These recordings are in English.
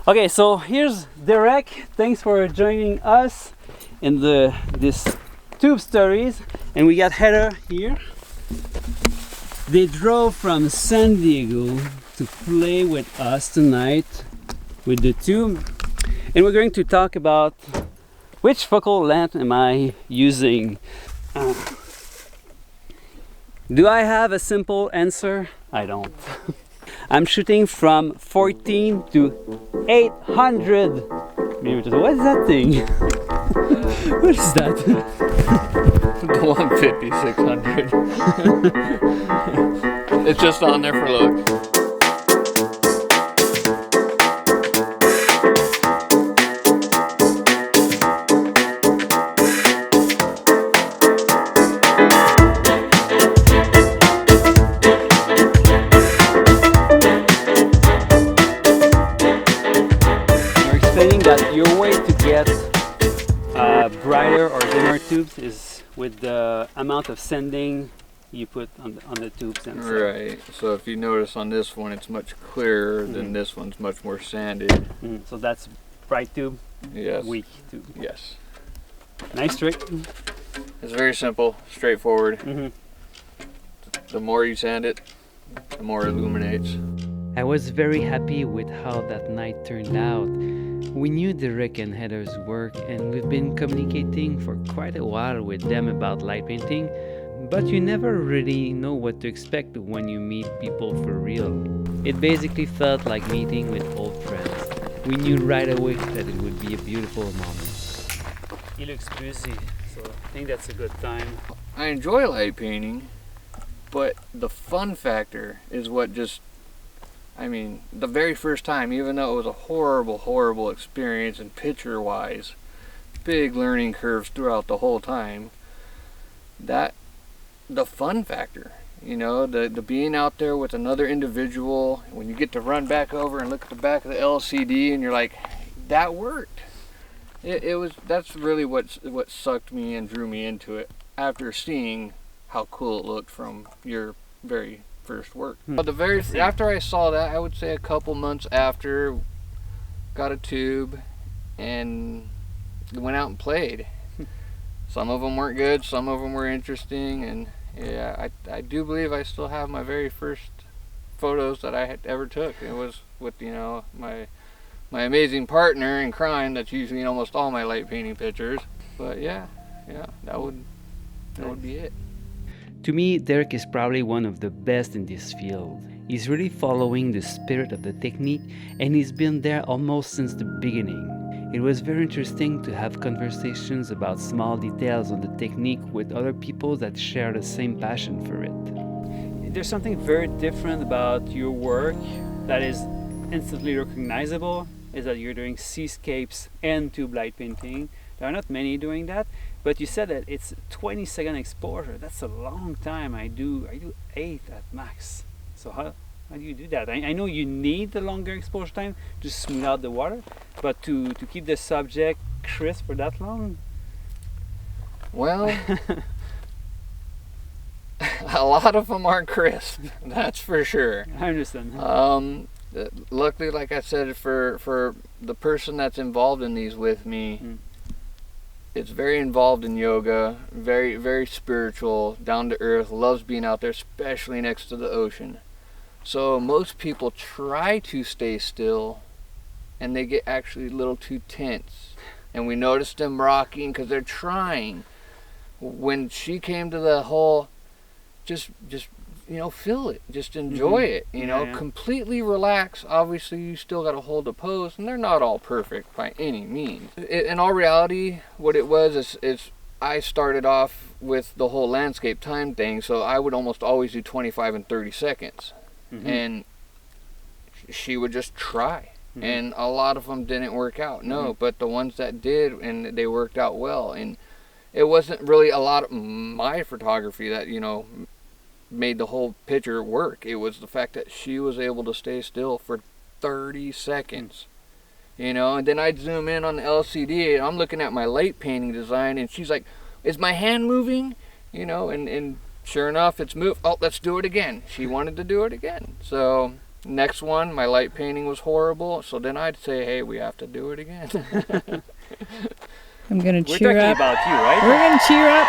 Okay, so here's Derek. Thanks for joining us in this tube stories, and we got Heather here. They drove from San Diego to play with us tonight with the tube, and we're going to talk about which focal length am I using. Do I have a simple answer? I don't. I'm shooting from 14 to 800 millimeters. What is that thing? What is that? The 150 600. It's just on there for look. That your way to get brighter or dimmer tubes is with the amount of sanding you put on the tubes themselves. Right. So if you notice on this one, it's much clearer than this one's much more sanded. So that's bright tube. Yes. Weak tube. Yes. Nice trick. It's very simple, straightforward. The more you sand it, the more it illuminates. I was very happy with how that night turned out. We knew Derek and Heather's work, and we've been communicating for quite a while with them about light painting, but you never really know what to expect when you meet people for real. It basically felt like meeting with old friends. We knew right away that it would be a beautiful moment. He looks busy, so I think that's a good time. I enjoy light painting, but the fun factor is what just, the very first time, even though it was a horrible experience and picture-wise, big learning curves throughout the whole time, the fun factor, the being out there with another individual, when you get to run back over and look at the back of the LCD and you're like, that worked. That's really what sucked me and drew me into it after seeing how cool it looked from your very first work. But after I saw that, I would say a couple months after, got a tube and went out and played. Some of them weren't good, some of them were interesting, and yeah, I do believe I still have my very first photos that I had ever took. It was with my amazing partner in crime that's usually in almost all my light painting pictures. But yeah, that would be it. To me, Derek is probably one of the best in this field. He's really following the spirit of the technique, and he's been there almost since the beginning. It was very interesting to have conversations about small details on the technique with other people that share the same passion for it. There's something very different about your work that is instantly recognizable, is that you're doing seascapes and tube light painting. There are not many doing that, but you said that it's 20-second exposure. That's a long time. I do 8 at max. So how do you do that? I know you need the longer exposure time to smooth out the water, but to keep the subject crisp for that long? Well, a lot of them aren't crisp, that's for sure. I understand. Luckily, like I said, for the person that's involved in these with me, it's very involved in yoga, very, very spiritual, down to earth, loves being out there, especially next to the ocean. So most people try to stay still, and they get actually a little too tense. And we notice them rocking because they're trying. When she came to the whole, just feel it, just enjoy it, completely relax. Obviously you still got to hold the pose, and they're not all perfect by any means. In all reality, what it was is I started off with the whole landscape time thing, so I would almost always do 25 and 30 seconds. And she would just try, and a lot of them didn't work out. But the ones that did, and they worked out well. And it wasn't really a lot of my photography that made the whole picture work. It was the fact that she was able to stay still for 30 seconds, and then I'd zoom in on the LCD, and I'm looking at my light painting design, and she's like, is my hand moving? And sure enough, it's moved. Oh, let's do it again. She wanted to do it again. So Next one, my light painting was horrible, so then I'd say, hey, we have to do it again. I'm gonna We're cheer talking up. about you, right? We're gonna cheer up.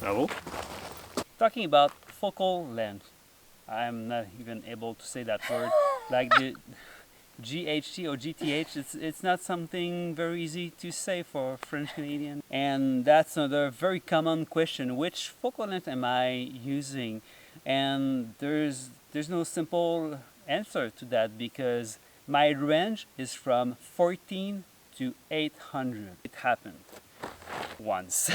Bravo. Talking about focal length, I'm not even able to say that word. Like the GHT or GTH, it's not something very easy to say for French Canadian. And that's another very common question: which focal length am I using? And there's no simple answer to that because my range is from 14 to 800. It happened once.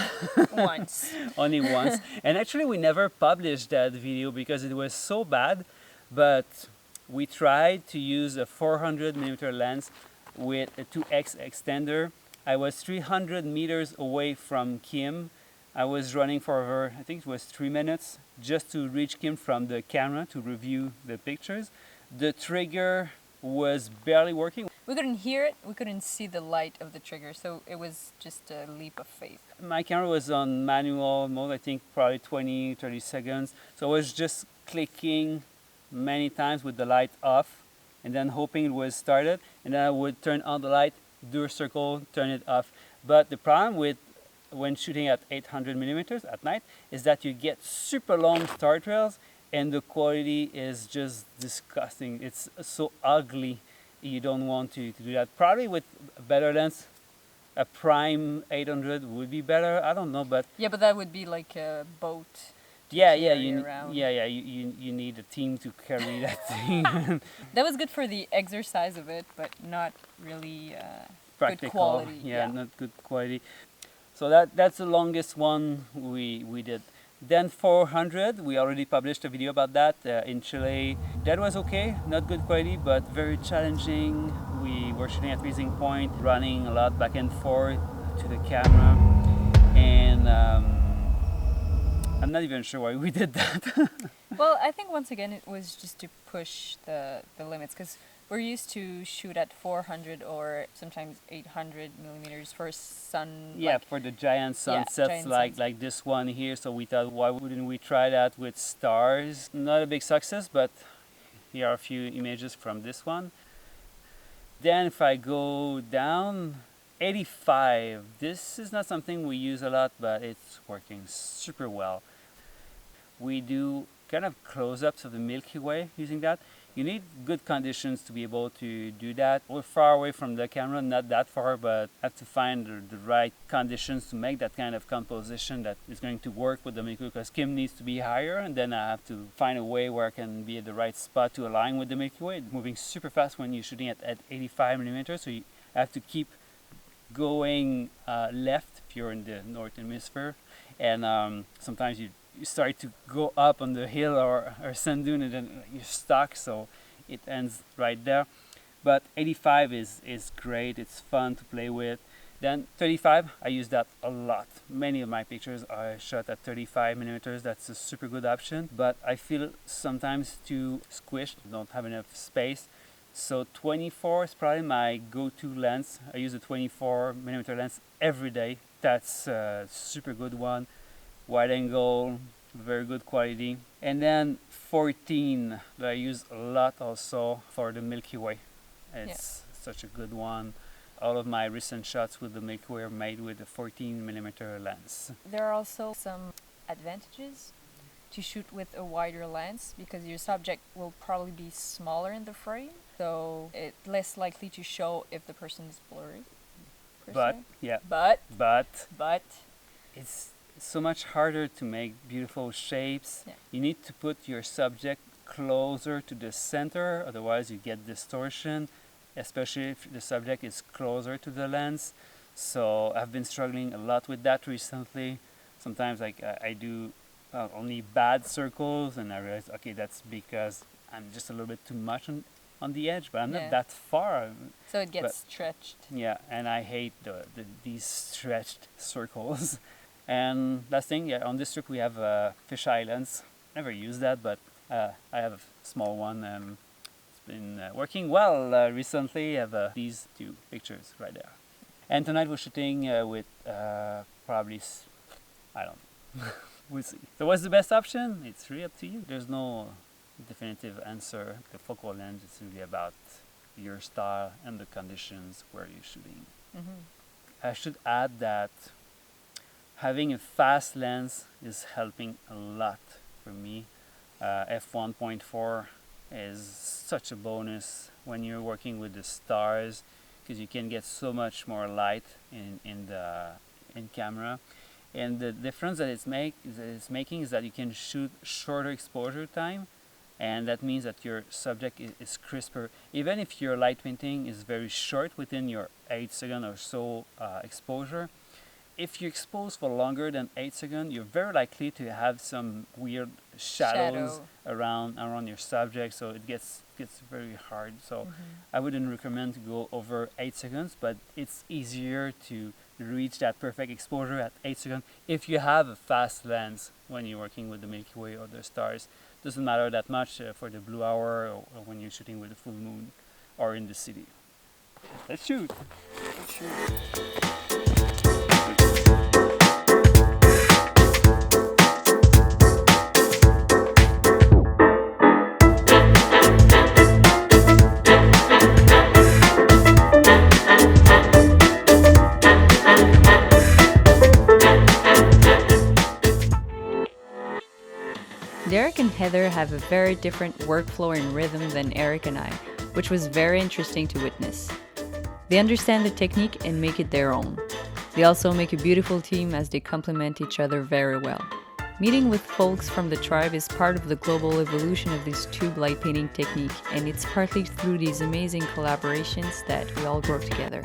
Once. Only once. And actually, we never published that video because it was so bad. But we tried to use a 400mm lens with a 2x extender. I was 300 meters away from Kim. I was running for over, I think it was 3 minutes, just to reach Kim from the camera to review the pictures. The trigger was barely working. We couldn't hear it, we couldn't see the light of the trigger, so it was just a leap of faith. My camera was on manual mode, I think probably 20-30 seconds. So I was just clicking many times with the light off and then hoping it was started, and then I would turn on the light, do a circle, turn it off. But the problem with when shooting at 800mm at night is that you get super long start rails and the quality is just disgusting. It's so ugly. You don't want to do that. Probably with a better lens, a prime 800 would be better. I don't know, but Yeah, but that would be like a boat. yeah, carry you around. you need a team to carry that thing. That was good for the exercise of it, but not really Practical, good quality. yeah, not good quality. So that's the longest one we did. Then 400, we already published a video about that in Chile. That was okay, not good quality, but very challenging. We were shooting at freezing point, running a lot back and forth to the camera, and I'm not even sure why we did that. Well, I think once again it was just to push the limits, because we're used to shoot at 400 or sometimes 800mm for sun. Yeah, like, for the giant sunsets giant like sunsets. this one here. So we thought, why wouldn't we try that with stars? Not a big success, but here are a few images from this one. Then if I go down, 85. This is not something we use a lot, but it's working super well. We do kind of close-ups of the Milky Way using that. You need good conditions to be able to do that. We're far away from the camera, not that far, but have to find the right conditions to make that kind of composition that is going to work with the Milky Way, because Kim needs to be higher, and then I have to find a way where I can be at the right spot to align with the Milky Way. It's moving super fast when you're shooting at 85mm, so you have to keep going left if you're in the northern hemisphere, and sometimes you start to go up on the hill or sand dune and then you're stuck, so it ends right there. But 85 is great, it's fun to play with. Then 35, I use that a lot. Many of my pictures are shot at 35mm. That's a super good option, but I feel sometimes too squished, don't have enough space. So 24 is probably my go-to lens. I use a 24mm lens every day. That's a super good one. Wide angle, very good quality. And then 14 that I use a lot also for the Milky Way. It's such a good one. All of my recent shots with the Milky Way are made with a 14mm lens. There are also some advantages to shoot with a wider lens, because your subject will probably be smaller in the frame, so it's less likely to show if the person is blurry. But yeah, But it's so much harder to make beautiful shapes. Yeah. You need to put your subject closer to the center, otherwise you get distortion, especially if the subject is closer to the lens. So I've been struggling a lot with that recently. Sometimes I do only bad circles, and I realize, okay, that's because I'm just a little bit too much on the edge, but I'm Yeah. not that far. So it gets But- stretched. Yeah, and I hate these stretched circles. And last thing, yeah, on this trip we have fish islands. Never used that, but I have a small one. It's been working well recently. I have these two pictures right there. And tonight we're shooting with probably, I don't know. We'll see. So what's the best option? It's really up to you. There's no definitive answer. The focal length is really about your style and the conditions where you're shooting. Mm-hmm. I should add that having a fast lens is helping a lot for me. f1.4 is such a bonus when you're working with the stars because you can get so much more light in camera. And the difference that it's making is that you can shoot shorter exposure time, and that means that your subject is crisper. Even if your light painting is very short within your 8 second or so exposure, if you expose for longer than 8 seconds, you're very likely to have some weird shadows around your subject, so it gets very hard. So I wouldn't recommend to go over 8 seconds, but it's easier to reach that perfect exposure at 8 seconds if you have a fast lens when you're working with the Milky Way or the stars. Doesn't matter that much for the blue hour or when you're shooting with the full moon or in the city. Let's shoot! Derek and Heather have a very different workflow and rhythm than Eric and I, which was very interesting to witness. They understand the technique and make it their own. They also make a beautiful team as they complement each other very well. Meeting with folks from the tribe is part of the global evolution of this tube light painting technique, and it's partly through these amazing collaborations that we all grow together.